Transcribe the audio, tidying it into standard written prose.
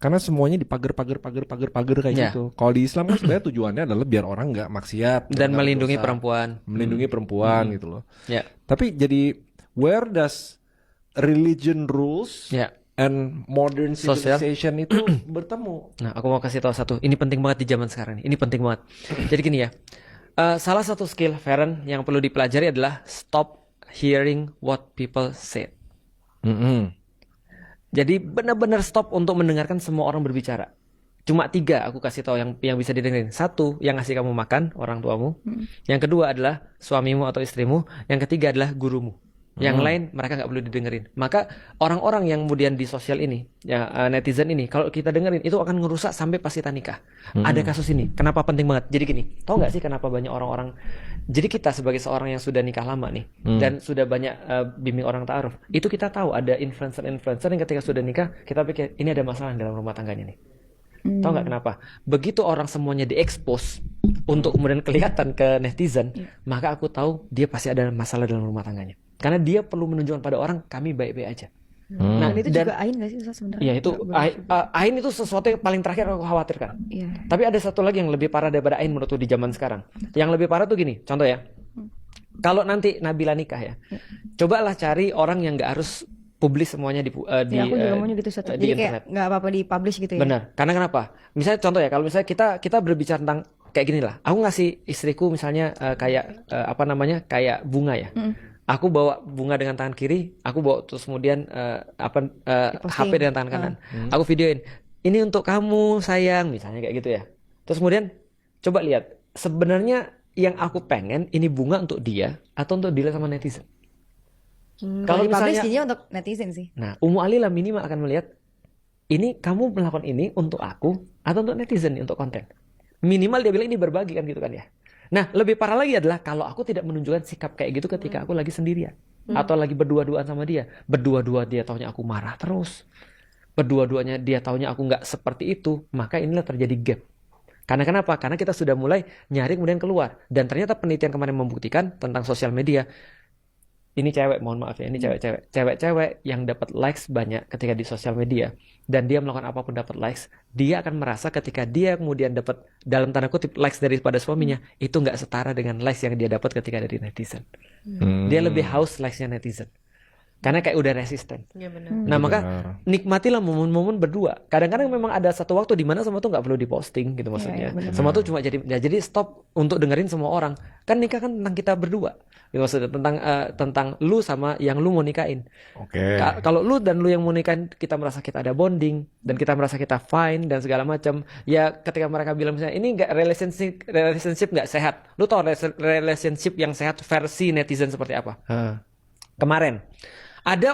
Karena semuanya dipagar kayak Ya. gitu. Kalau di Islam kan sebenarnya tujuannya adalah biar orang nggak maksiat, biar Dan nggak melindungi berdosa, perempuan. melindungi perempuan gitu loh. Ya. Tapi jadi where does religion rules Ya. and modern Sosial. civilization itu bertemu? Nah, aku mau kasih tahu satu. Ini penting banget di zaman sekarang ini. Ini penting banget. Jadi gini ya. Salah satu skill Feren yang perlu dipelajari adalah stop hearing what people say. Mm-mm. Jadi benar-benar stop untuk mendengarkan semua orang berbicara. Cuma 3 aku kasih tahu yang bisa didengerin. 1, yang ngasih kamu makan, orang tuamu. Yang kedua adalah suamimu atau istrimu. Yang ketiga adalah gurumu. Yang lain mereka nggak perlu didengerin. Maka orang-orang yang kemudian di sosial ini, ya netizen ini, kalau kita dengerin itu akan ngerusak sampai pas kita nikah. Ada kasus ini. Kenapa penting banget? Jadi gini, tahu nggak sih kenapa banyak orang-orang? Jadi kita sebagai seorang yang sudah nikah lama nih dan sudah banyak bimbing orang ta'aruf, itu kita tahu ada influencer-influencer yang ketika sudah nikah kita pikir ini ada masalah dalam rumah tangganya nih. Tahu nggak kenapa? Begitu orang semuanya diekspos untuk kemudian kelihatan ke netizen, maka aku tahu dia pasti ada masalah dalam rumah tangganya. Karena dia perlu menunjukkan pada orang kami baik-baik aja. Nah, itu dan- juga ain nggak sih Ustaz sebenarnya? Ya itu Nggak boleh. ain itu sesuatu yang paling terakhir aku khawatirkan. Iya. Tapi ada satu lagi yang lebih parah daripada ain menurutku di zaman sekarang. Yang lebih parah tuh gini, contoh ya. Kalau nanti Nabila nikah ya, cobalah cari orang yang nggak harus publis semuanya di Ya, aku juga maunya gitu Ustaz. di Jadi kayak internet. nggak apa-apa di-publish gitu ya. Benar. Karena kenapa? Misalnya contoh ya, kalau misalnya kita berbicara tentang kayak gini lah. Aku ngasih istriku misalnya kayak apa namanya? Kayak bunga ya. Aku bawa bunga dengan tangan kiri, aku bawa terus kemudian Diposting. HP dengan tangan kanan. Aku videoin. Ini untuk kamu sayang, misalnya kayak gitu ya. Terus kemudian coba lihat, sebenarnya yang aku pengen ini bunga untuk dia atau untuk dilihat sama netizen. Kalau Kalau di-publish misalnya- jadinya untuk netizen sih. Nah, Ummu Alila minimal akan melihat ini kamu melakukan ini untuk aku atau untuk netizen nih, untuk konten. Minimal dia bilang ini berbagi kan gitu kan ya. Nah, lebih parah lagi adalah kalau aku tidak menunjukkan sikap kayak gitu ketika aku lagi sendirian atau lagi berdua-duaan sama dia. Berdua-dua dia taunya aku marah terus. Berdua-duanya dia taunya aku nggak seperti itu, maka inilah terjadi gap. Karena kenapa? Karena kita sudah mulai nyari kemudian keluar. Dan ternyata penelitian kemarin membuktikan tentang sosial media. Ini cewek, mohon maaf ya, ini cewek-cewek. Cewek-cewek yang dapat likes banyak ketika di sosial media. Dan dia melakukan apapun dapat likes. Dia akan merasa ketika dia kemudian dapat, dalam tanda kutip, likes daripada suaminya. Itu nggak setara dengan likes yang dia dapat ketika dari netizen. Dia lebih haus likesnya netizen. Karena kayak udah resisten. Iya benar. Nah, maka nikmatilah momen-momen berdua. Kadang-kadang memang ada satu waktu di mana semua tuh nggak perlu diposting gitu maksudnya. iya, benar. Semua tuh cuma jadi stop untuk dengerin semua orang. Kan nikah kan tentang kita berdua. Gitu maksudnya tentang lu sama yang lu mau nikahin. Oke. Kalau lu dan lu yang mau nikahin kita merasa kita ada bonding dan kita merasa kita fine dan segala macam. Ya ketika mereka bilang misalnya ini nggak relationship nggak sehat. Lu tau relationship yang sehat versi netizen seperti apa? Hah. Kemarin ada